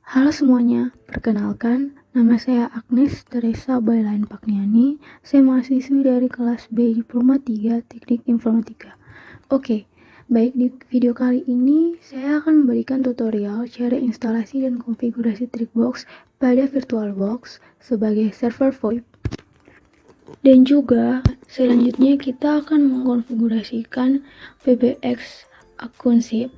Halo semuanya, perkenalkan, nama saya Agnes Teresa Bailain Pakniani. Saya mahasiswi dari kelas B Diploma 3 Teknik Informatika. Oke, baik di video kali ini saya akan memberikan tutorial cara instalasi dan konfigurasi Trickbox pada VirtualBox sebagai server VoIP. Dan juga selanjutnya kita akan mengkonfigurasikan PBX akun SIP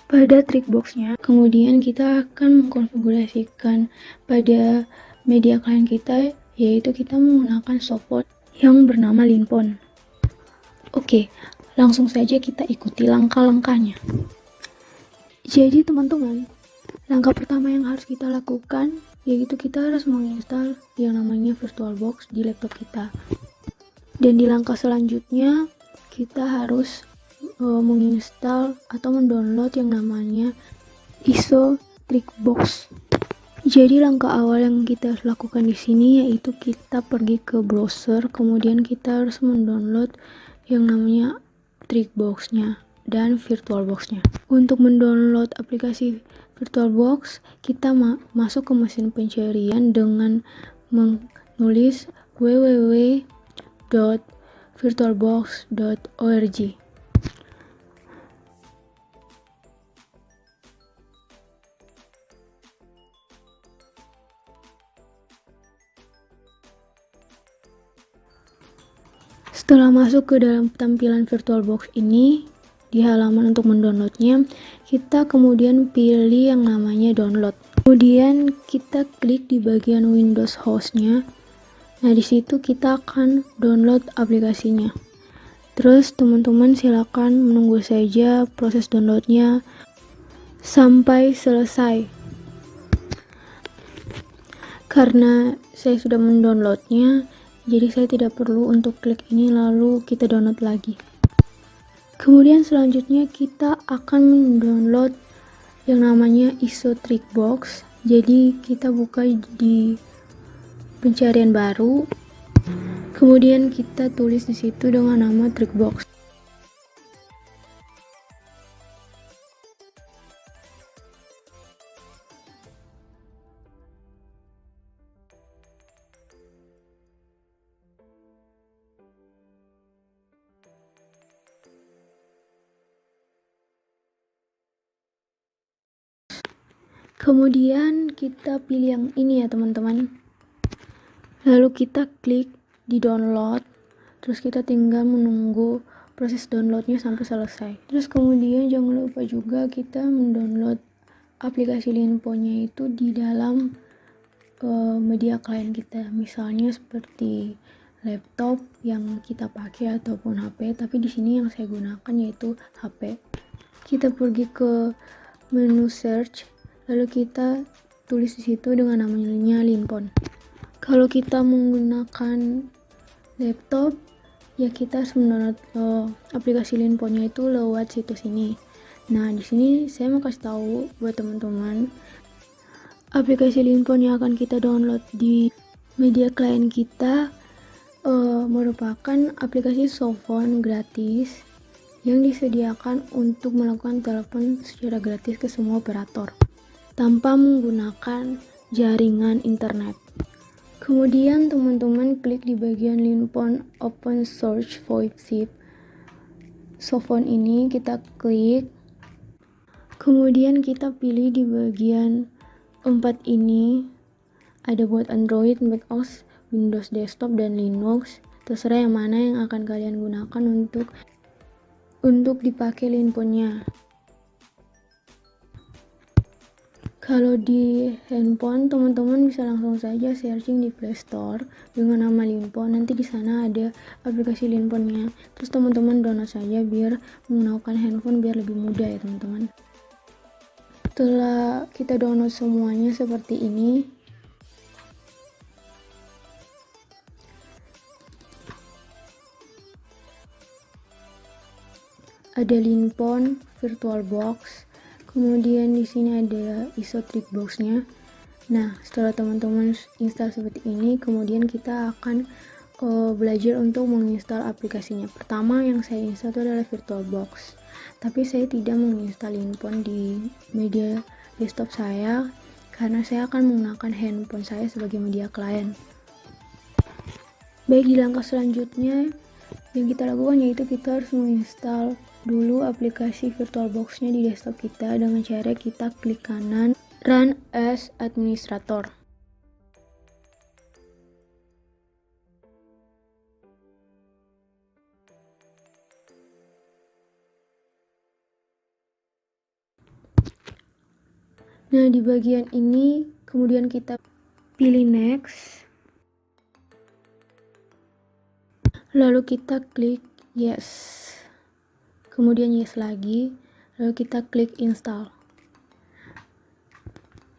pada Trickbox-nya. Kemudian kita akan mengkonfigurasikan pada media client kita, yaitu kita menggunakan software yang bernama Linpon. Oke, langsung saja kita ikuti langkah-langkahnya. Jadi teman-teman, langkah pertama yang harus kita lakukan yaitu kita harus menginstal yang namanya VirtualBox di laptop kita. Dan di langkah selanjutnya kita harus menginstal atau mendownload yang namanya ISO Trickbox. Jadi langkah awal yang kita harus lakukan di sini yaitu kita pergi ke browser, kemudian kita harus mendownload yang namanya Trickbox-nya dan VirtualBox-nya. Untuk mendownload aplikasi VirtualBox, kita masuk ke mesin pencarian dengan menulis www.virtualbox.org. Setelah masuk ke dalam tampilan VirtualBox ini, di halaman untuk mendownloadnya, kita kemudian pilih yang namanya download. Kemudian kita klik di bagian Windows Host-nya. Nah, di situ kita akan download aplikasinya. Terus teman-teman silakan menunggu saja proses downloadnya sampai selesai. Karena saya sudah mendownloadnya, jadi saya tidak perlu untuk klik ini lalu kita download lagi. Kemudian selanjutnya kita akan mendownload yang namanya ISO Trickbox. Jadi kita buka di pencarian baru. Kemudian kita tulis di situ dengan nama Trickbox. Kemudian kita pilih yang ini ya teman-teman. Lalu kita klik di download. Terus kita tinggal menunggu proses downloadnya sampai selesai. Terus kemudian jangan lupa juga kita mendownload aplikasi Linpon-nya itu di dalam media client kita. Misalnya seperti laptop yang kita pakai ataupun HP. Tapi di sini yang saya gunakan yaitu HP. Kita pergi ke menu search. Lalu kita tulis di situ dengan namanya Linpon. Kalau kita menggunakan laptop, ya kita harus mendownload aplikasi Linpon-nya itu lewat situs ini. Nah, di sini saya mau kasih tahu buat teman-teman, aplikasi Linpon yang akan kita download di media client kita merupakan aplikasi softphone gratis yang disediakan untuk melakukan telepon secara gratis ke semua operator tanpa menggunakan jaringan internet. Kemudian teman-teman klik di bagian Linpon Open Source VoIP SIP. Softphone ini kita klik. Kemudian kita pilih di bagian 4 ini. Ada buat Android, macOS, Windows Desktop, dan Linux. Terserah yang mana yang akan kalian gunakan untuk dipakai Linpon-nya. Kalau di handphone, teman-teman bisa langsung saja searching di Play Store dengan nama Linpon. Nanti di sana ada aplikasi Linpon-nya. Terus teman-teman download saja biar menggunakan handphone biar lebih mudah ya teman-teman. Setelah kita download semuanya seperti ini, ada Linpon, VirtualBox. Kemudian di sini ada ISO Trickbox-nya. Nah, setelah teman-teman install seperti ini, kemudian kita akan belajar untuk menginstal aplikasinya. Pertama yang saya install itu adalah VirtualBox. Tapi saya tidak menginstal Linpon di media desktop saya karena saya akan menggunakan handphone saya sebagai media klien. Baik, di langkah selanjutnya yang kita lakukan yaitu kita harus menginstal dulu aplikasi VirtualBox-nya di desktop kita dengan cara kita klik kanan Run as Administrator. Nah, di bagian ini kemudian kita pilih next, lalu kita klik yes, kemudian yes lagi, lalu kita klik install.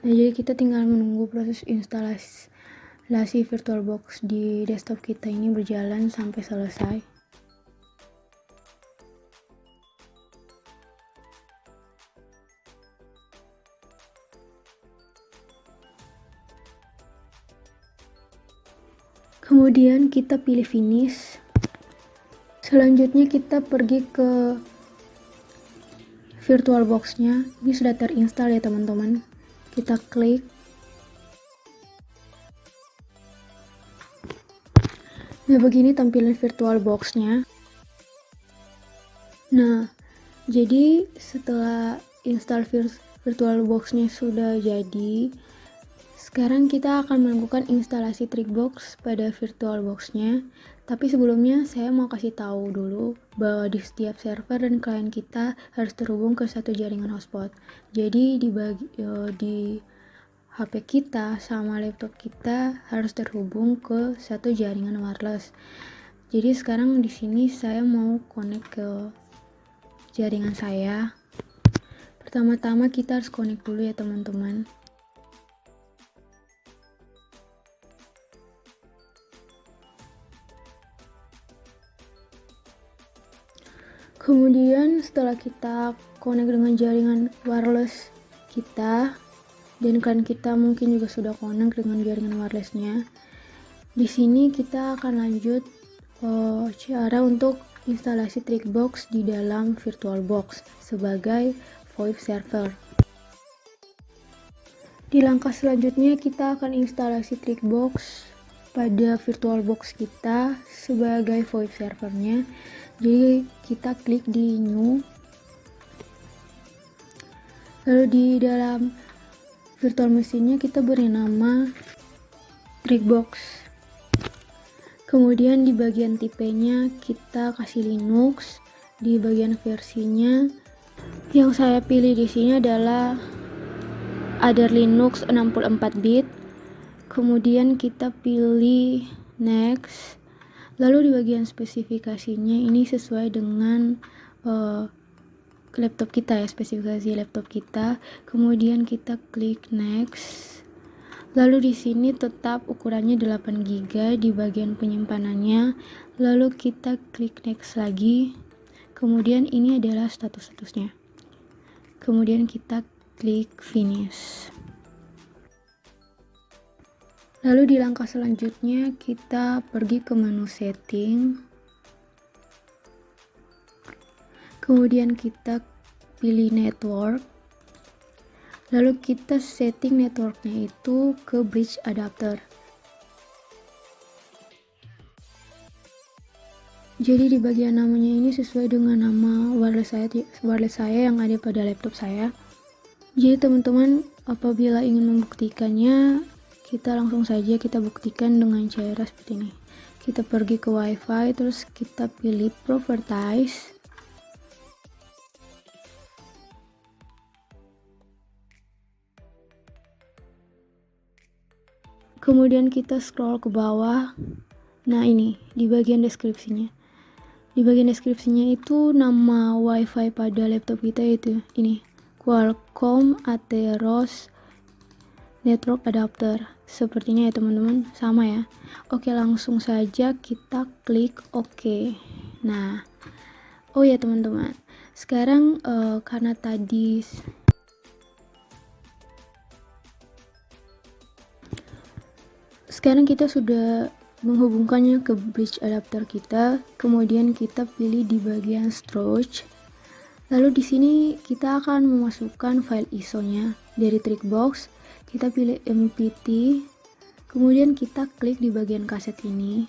Nah, jadi kita tinggal menunggu proses instalasi VirtualBox di desktop kita ini berjalan sampai selesai. Kemudian kita pilih finish. Selanjutnya kita pergi ke VirtualBox-nya. Ini sudah terinstall ya teman-teman. Kita klik. Nah, begini tampilan VirtualBox-nya. Nah, jadi setelah install VirtualBox-nya sudah jadi, sekarang kita akan melakukan instalasi Trickbox pada VirtualBox-nya. Tapi sebelumnya saya mau kasih tahu dulu bahwa di setiap server dan klien kita harus terhubung ke satu jaringan hotspot. Jadi di HP kita sama laptop kita harus terhubung ke satu jaringan wireless. Jadi sekarang di sini saya mau connect ke jaringan saya. Pertama-tama kita harus connect dulu ya teman-teman. Kemudian setelah kita connect dengan jaringan wireless kita dan klien kita mungkin juga sudah connect dengan jaringan wirelessnya, di sini kita akan lanjut cara untuk instalasi Trickbox di dalam VirtualBox sebagai VoIP server. Di langkah selanjutnya kita akan instalasi Trickbox pada VirtualBox kita sebagai VoIP servernya. Jadi kita klik di new, lalu di dalam virtual machine-nya kita beri nama Trickbox. Kemudian di bagian tipenya kita kasih Linux. Di bagian versinya yang saya pilih di sini adalah Ada Linux 64 bit. Kemudian kita pilih next. Lalu di bagian spesifikasinya ini sesuai dengan laptop kita ya, spesifikasi laptop kita. Kemudian kita klik next. Lalu di sini tetap ukurannya 8 GB di bagian penyimpanannya. Lalu kita klik next lagi. Kemudian ini adalah statusnya. Kemudian kita klik finish. Lalu di langkah selanjutnya kita pergi ke menu setting. Kemudian kita pilih network. Lalu kita setting networknya itu ke bridge adapter. Jadi di bagian namanya ini sesuai dengan nama wireless saya yang ada pada laptop saya. Jadi teman-teman apabila ingin membuktikannya, kita langsung saja kita buktikan dengan cara seperti ini. Kita pergi ke WiFi, terus kita pilih Properties. Kemudian kita scroll ke bawah. Nah, ini di bagian deskripsinya. Di bagian deskripsinya itu nama WiFi pada laptop kita itu ini, Qualcomm Atheros Network Adapter. Sepertinya ya teman-teman, sama ya. Oke, langsung saja kita klik OK. Nah, oh ya teman-teman, sekarang karena tadi kita sudah menghubungkannya ke bridge adapter kita, kemudian kita pilih di bagian storage. Lalu di sini kita akan memasukkan file ISO-nya dari Trickbox. kita pilih MPT, kemudian kita klik di bagian kaset ini.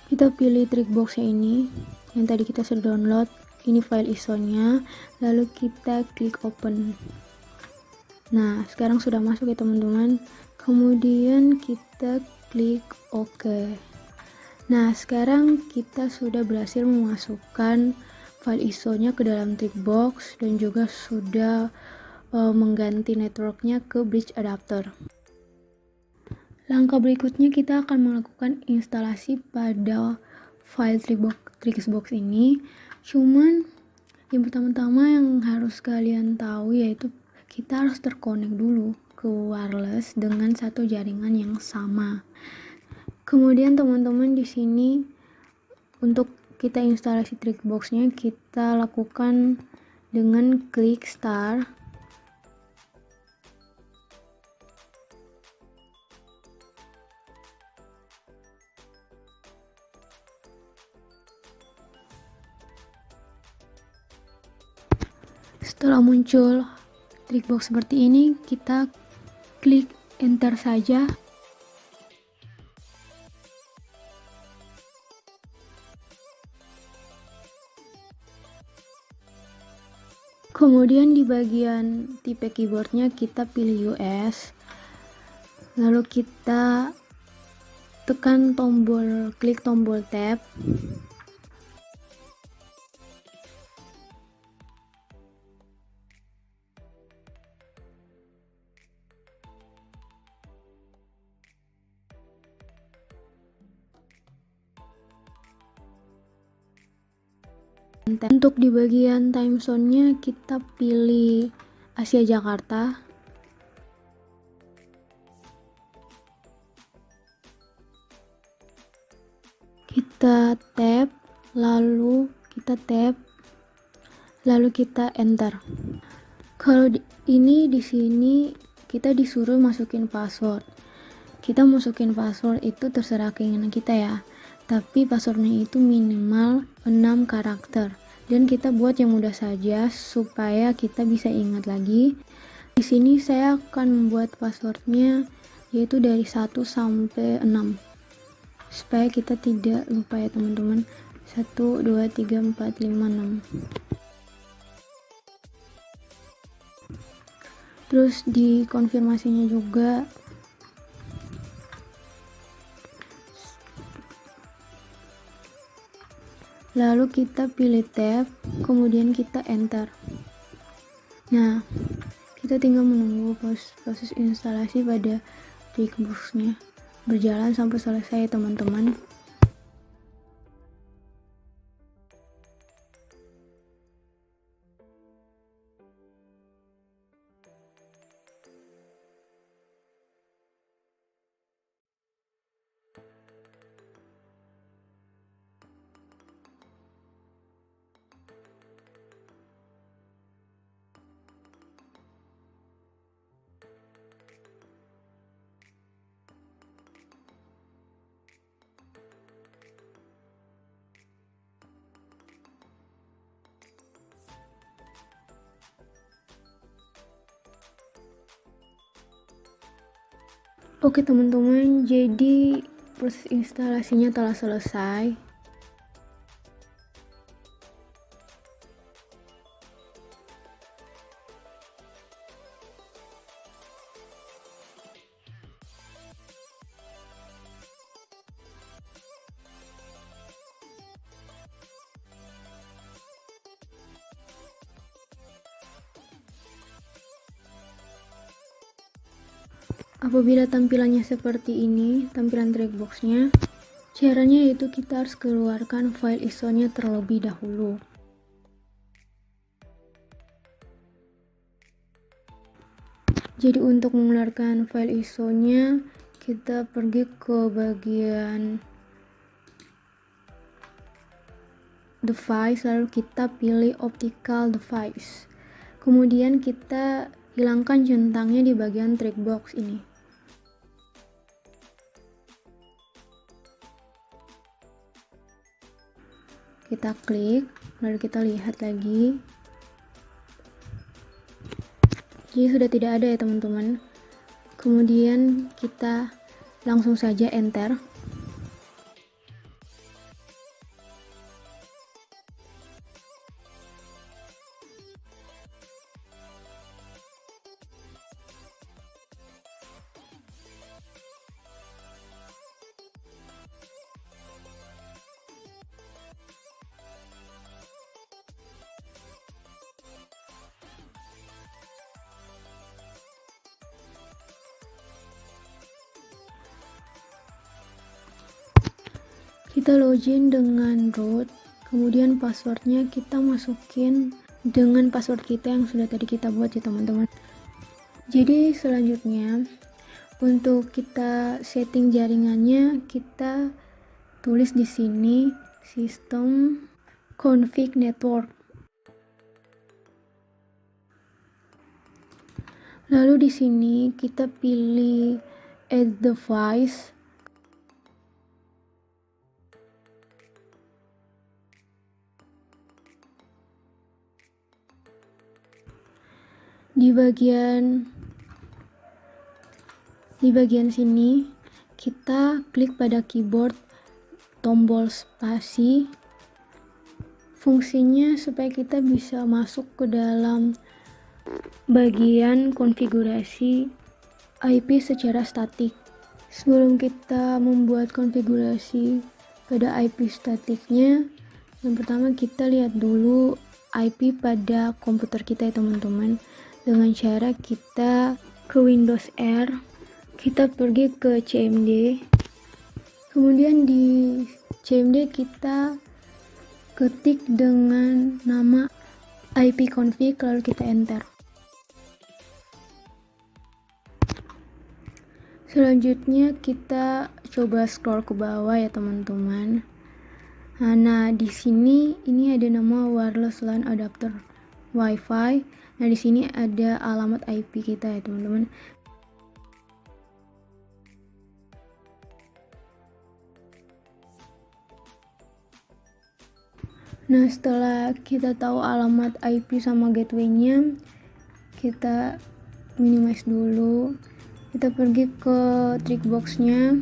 Kita pilih Trickbox-nya ini, yang tadi kita sudah download, ini file ISO-nya, lalu kita klik open. Nah, sekarang sudah masuk ya teman-teman. Kemudian kita klik OK. Nah, sekarang kita sudah berhasil memasukkan file ISO-nya ke dalam Trickbox dan juga sudah mengganti networknya ke bridge adapter. Langkah berikutnya kita akan melakukan instalasi pada file Trickbox ini. Cuman yang pertama-tama yang harus kalian tahu yaitu kita harus terkonek dulu ke wireless dengan satu jaringan yang sama. Kemudian teman-teman di sini untuk kita instalasi Trickbox-nya kita lakukan dengan klik start. Setelah muncul Trickbox seperti ini, kita klik enter saja. Kemudian di bagian tipe keyboardnya kita pilih US, lalu kita tekan klik tombol tab. Untuk di bagian time zone-nya kita pilih Asia Jakarta. Kita tap, lalu kita enter. Kalau ini di sini kita disuruh masukin password. Kita masukin password itu terserah keinginan kita ya. Tapi passwordnya itu minimal 6 karakter dan kita buat yang mudah saja supaya kita bisa ingat lagi. Di sini saya akan membuat passwordnya yaitu dari 1 sampai 6 supaya kita tidak lupa ya teman-teman. 1, 2, 3, 4, 5, 6. Terus di konfirmasinya juga lalu kita pilih tab, kemudian kita enter. Nah, kita tinggal menunggu proses instalasi pada Trickbox-nya berjalan sampai selesai teman-teman. Oke teman-teman, jadi proses instalasinya telah selesai. Apabila tampilannya seperti ini, tampilan Trickbox-nya, caranya yaitu kita harus keluarkan file ISO-nya terlebih dahulu. Jadi untuk mengeluarkan file ISO-nya, kita pergi ke bagian device, lalu kita pilih optical device. Kemudian kita hilangkan centangnya di bagian Trickbox ini. kita klik, lalu kita lihat lagi. Jadi sudah tidak ada ya teman-teman. Kemudian kita langsung saja enter. Kita login dengan root, kemudian passwordnya kita masukin dengan password kita yang sudah tadi kita buat ya teman-teman. Jadi selanjutnya untuk kita setting jaringannya, kita tulis di sini sistem config network. Lalu di sini kita pilih add device. Di bagian sini kita klik pada keyboard tombol spasi. Fungsinya supaya kita bisa masuk ke dalam bagian konfigurasi IP secara statik. Sebelum kita membuat konfigurasi pada IP statiknya, yang pertama kita lihat dulu IP pada komputer kita ya teman-teman, dengan cara kita ke Windows R, kita pergi ke CMD, kemudian di CMD kita ketik dengan nama ipconfig, lalu kita enter. Selanjutnya kita coba scroll ke bawah ya teman-teman. Nah, di sini ini ada nama wireless LAN adapter Wi-Fi. Nah, di sini ada alamat IP kita ya teman-teman. Nah, setelah kita tahu alamat IP sama gateway-nya, kita minimize dulu. Kita pergi ke Trickbox-nya.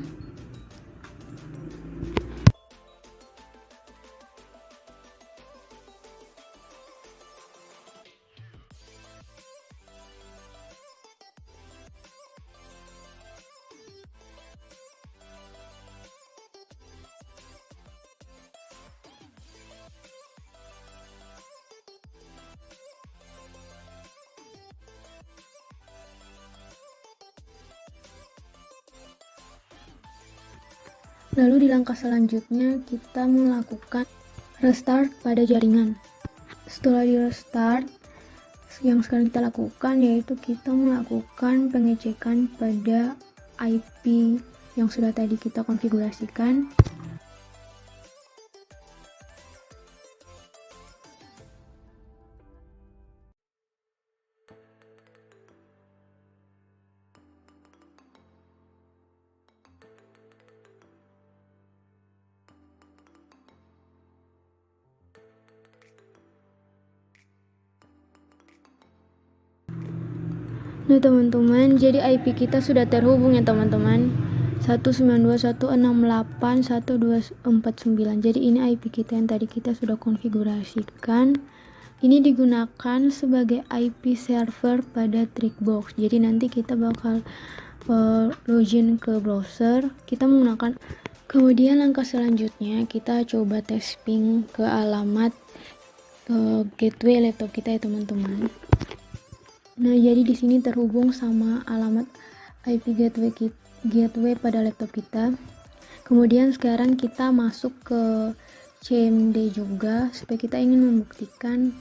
Lalu di langkah selanjutnya kita melakukan restart pada jaringan. Setelah di restart, yang sekarang kita lakukan yaitu kita melakukan pengecekan pada IP yang sudah tadi kita konfigurasikan. Nah teman-teman, jadi IP kita sudah terhubung ya teman-teman, 192.168.1249. Jadi ini IP kita yang tadi kita sudah konfigurasikan. Ini digunakan sebagai IP server pada Trickbox. Jadi nanti kita bakal login ke browser, kita menggunakan. Kemudian langkah selanjutnya kita coba tes ping ke alamat gateway laptop kita ya teman-teman. Nah, jadi di sini terhubung sama alamat IP gateway pada laptop kita. Kemudian sekarang kita masuk ke CMD juga supaya kita ingin membuktikan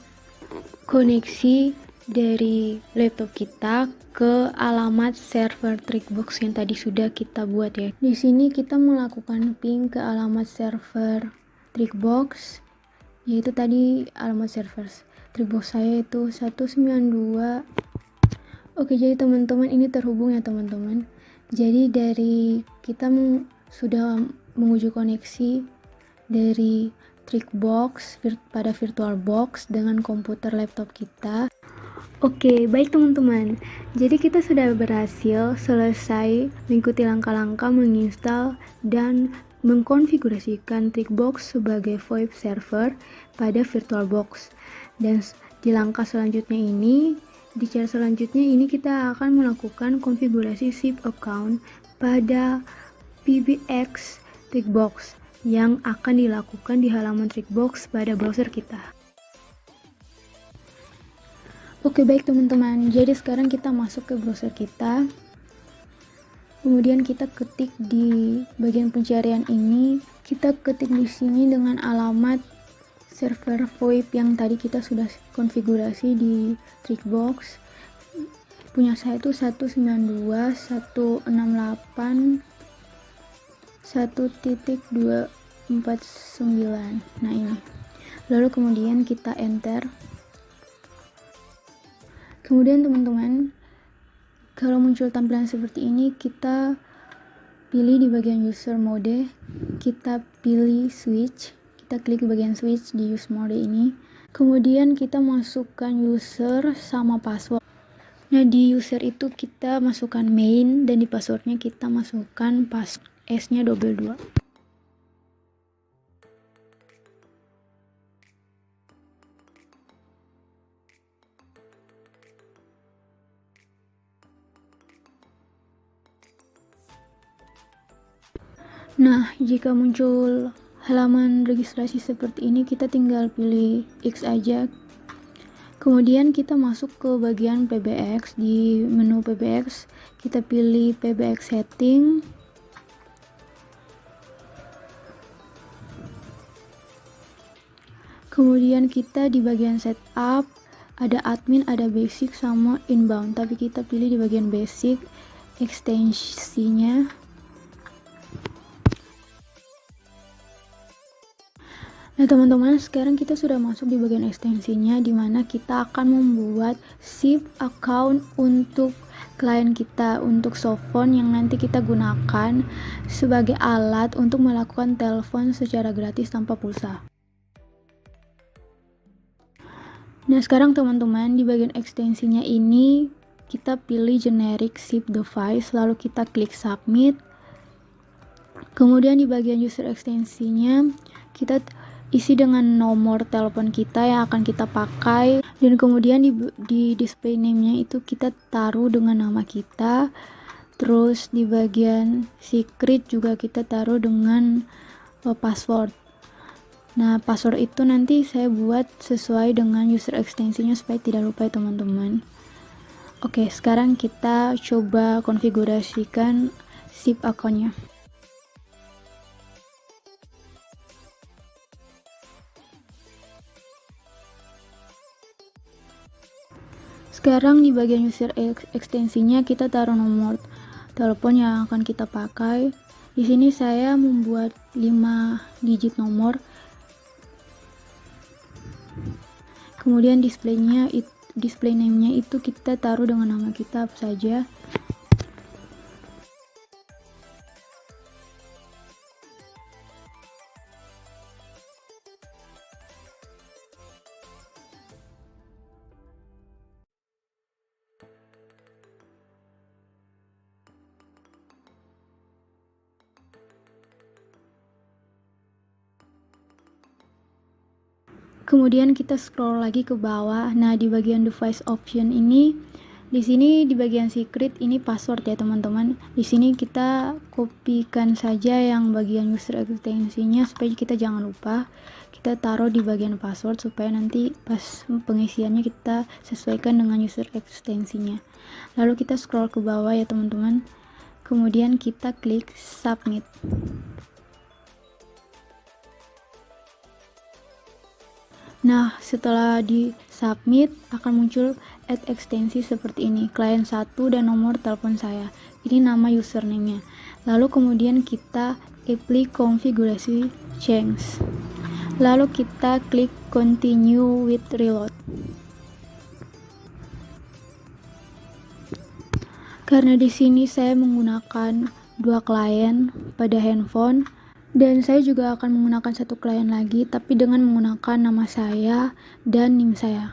koneksi dari laptop kita ke alamat server Trickbox yang tadi sudah kita buat ya. Di sini kita melakukan ping ke alamat server Trickbox, yaitu tadi alamat server Trickbox saya itu 192. Oke, jadi teman-teman ini terhubung ya teman-teman. Jadi dari kita sudah menguji koneksi dari Trickbox pada VirtualBox dengan komputer laptop kita. Oke, baik teman-teman. Jadi kita sudah berhasil selesai mengikuti langkah-langkah menginstal dan mengkonfigurasikan Trickbox sebagai VoIP server pada VirtualBox. Dan di langkah selanjutnya ini, di cara selanjutnya ini kita akan melakukan konfigurasi SIP account pada PBX Trickbox yang akan dilakukan di halaman Trickbox pada browser kita. Oke, baik teman-teman. Jadi sekarang kita masuk ke browser kita. Kemudian kita ketik di bagian pencarian ini, kita ketik di sini dengan alamat server VoIP yang tadi kita sudah konfigurasi di Trickbox. Punya saya itu 192.168.1.249. Nah, ini. Lalu kemudian kita enter. Kemudian teman-teman, kalau muncul tampilan seperti ini, kita pilih di bagian user mode, kita pilih switch, kita klik di bagian switch di use mode ini. Kemudian kita masukkan user sama password. Nah, di user itu kita masukkan main dan di passwordnya kita masukkan S-nya double 2. Nah, jika muncul halaman registrasi seperti ini, kita tinggal pilih X aja. Kemudian kita masuk ke bagian PBX. Di menu PBX, kita pilih PBX setting. Kemudian kita di bagian setup, ada admin, ada basic, sama inbound. Tapi kita pilih di bagian basic, ekstensinya. Nah teman-teman, sekarang kita sudah masuk di bagian ekstensinya, dimana kita akan membuat SIP account untuk klien kita, untuk softphone yang nanti kita gunakan sebagai alat untuk melakukan telepon secara gratis tanpa pulsa. Nah sekarang teman-teman, di bagian ekstensinya ini kita pilih generic SIP device, lalu kita klik submit. Kemudian di bagian user ekstensinya kita isi dengan nomor telepon kita yang akan kita pakai, dan kemudian di display name-nya itu kita taruh dengan nama kita. Terus di bagian secret juga kita taruh dengan password. Nah, password itu nanti saya buat sesuai dengan user ekstensinya supaya tidak lupa ya teman-teman. Oke, sekarang kita coba konfigurasikan SIP account-nya. Sekarang di bagian user ekstensinya kita taruh nomor telepon yang akan kita pakai. Di sini saya membuat 5 digit nomor. Kemudian display name-nya itu kita taruh dengan nama kita apa saja. Kemudian kita scroll lagi ke bawah. Nah, di bagian device option ini, di sini di bagian secret ini password ya teman-teman. Di sini kita kopikan saja yang bagian user ekstensinya supaya kita jangan lupa. Kita taruh di bagian password supaya nanti pas pengisiannya kita sesuaikan dengan user ekstensinya. Lalu kita scroll ke bawah ya teman-teman. Kemudian kita klik submit. Nah, setelah di submit akan muncul add ekstensi seperti ini, klien 1 dan nomor telepon saya. Ini nama username-nya. Lalu kemudian kita apply konfigurasi change. Lalu kita klik continue with reload. Karena di sini saya menggunakan 2 klien pada handphone, Dan saya juga akan menggunakan satu klien lagi, tapi dengan menggunakan nama saya dan NIM saya.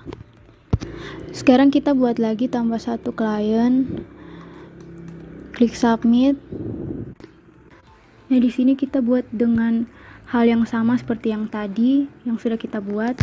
Sekarang kita buat lagi tambah satu klien, klik submit. Nah, di sini kita buat dengan hal yang sama seperti yang tadi yang sudah kita buat.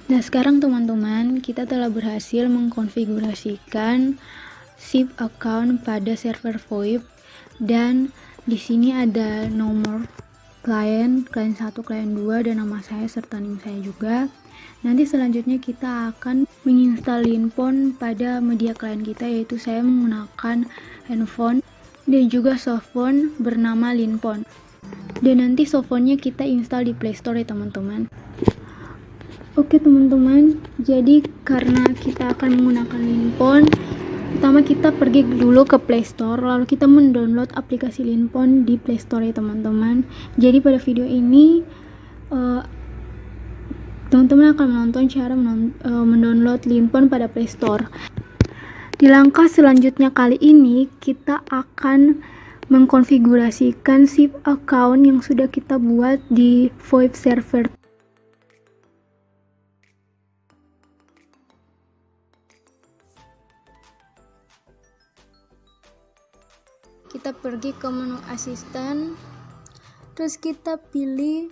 Nah, sekarang teman-teman, kita telah berhasil mengkonfigurasikan SIP account pada server VoIP, dan di sini ada nomor klien 1, klien 2, dan nama saya serta NIM saya juga. Nanti selanjutnya kita akan menginstal Linpon pada media klien kita, yaitu saya menggunakan handphone dan juga softphone bernama Linpon. Dan nanti softphone-nya kita install di Play Store ya teman-teman. Oke teman-teman, jadi karena kita akan menggunakan Linpon, pertama kita pergi dulu ke Play Store, lalu kita mendownload aplikasi Linpon di Play Store ya teman-teman. Jadi pada video ini teman-teman akan menonton cara mendownload Linpon pada Play Store. Di langkah selanjutnya kali ini kita akan mengkonfigurasikan SIP account yang sudah kita buat di VoIP server. Kita pergi ke menu asisten, terus kita pilih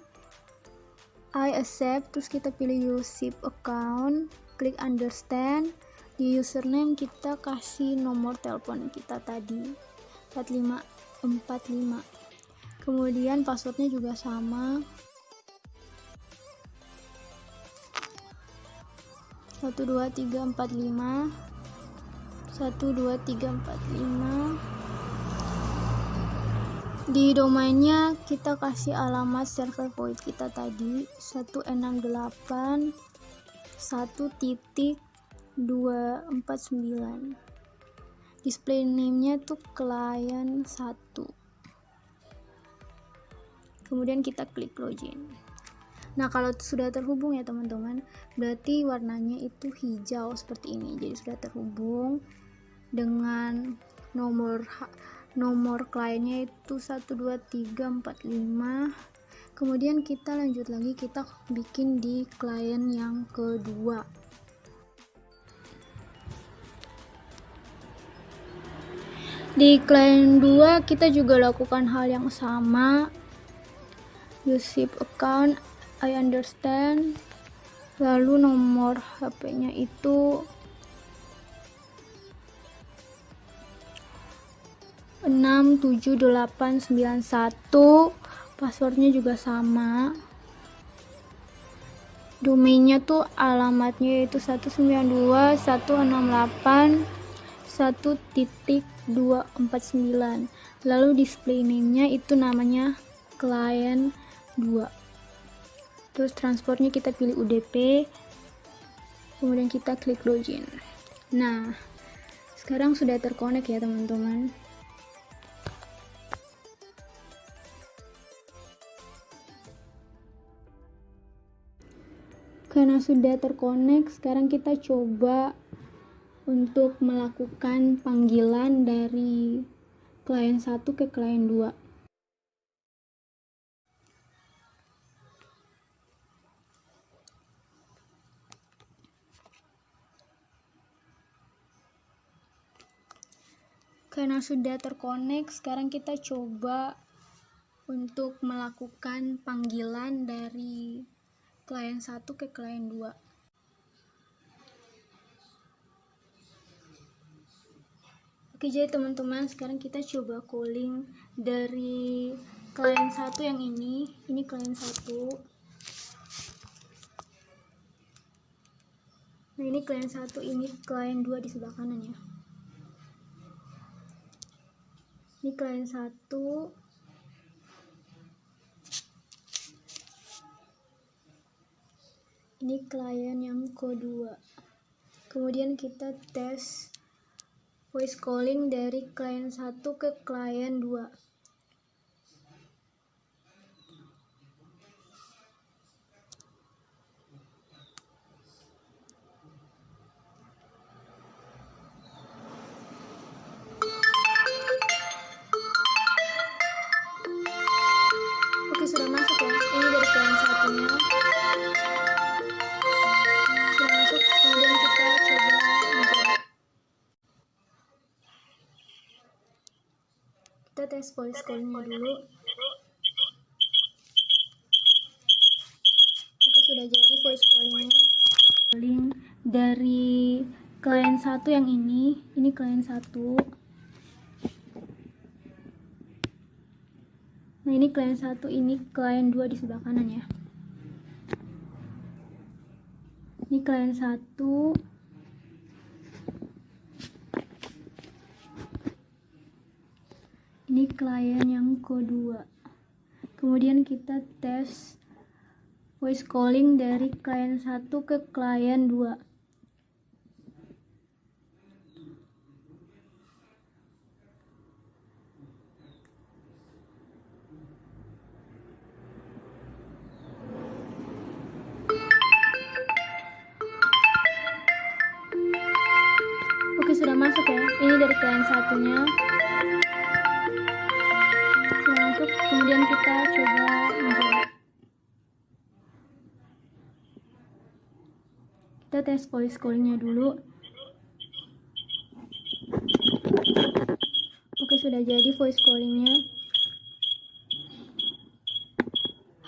I accept, terus kita pilih use SIP account, klik understand. Di username kita kasih nomor telepon kita tadi 4545, kemudian passwordnya juga sama 12345 12345. Di domainnya kita kasih alamat server VoIP kita tadi 168.1.249. Display name-nya tuh klien 1. Kemudian kita klik login. Nah, kalau sudah terhubung ya teman-teman, berarti warnanya itu hijau seperti ini. Jadi sudah terhubung dengan nomor kliennya itu 12345. Kemudian kita lanjut lagi, kita bikin di klien yang kedua. Di klien 2 kita juga lakukan hal yang sama, use SIP account, I understand, lalu nomor HP-nya itu 67891, passwordnya juga sama, domainnya tuh alamatnya itu 192.168.1.249, lalu display name-nya itu namanya klien 2. Terus transportnya kita pilih UDP, kemudian kita klik login. Nah, sekarang sudah terkonek ya teman-teman. Karena sudah terkonek, sekarang kita coba untuk melakukan panggilan dari klien 1 ke klien 2. Karena sudah terkonek, sekarang kita coba untuk melakukan panggilan dari klien 1 ke klien 2. Oke, jadi teman-teman, sekarang kita coba calling dari klien 1 yang ini klien 1. Nah, Nah, ini klien 1, ini klien 2 di sebelah kanan ya. Ini klien 1, ini klien yang kedua. Kemudian kita tes voice calling dari klien 1 ke klien 2. Oke, sudah masuk ya. Ini dari klien satunya. Sudah masuk, kemudian kita coba menjawab. Kita tes voice callingnya dulu. Oke, sudah jadi voice callingnya. Calling dari klien 1 yang ini klien 1. Nah, ini klien 1, ini klien 2 di sebelah kanan ya. Ini klien 1. Ini klien yang kedua. Kemudian kita tes voice calling dari klien 1 ke klien 2. Oke, sudah masuk ya. Ini dari klien satunya. Sudah masuk, kemudian kita coba menjawab. Kita tes voice callingnya dulu. Oke, sudah jadi voice callingnya.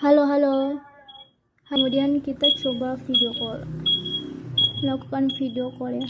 Halo, halo. Kemudian kita coba video call. Melakukan video call ya.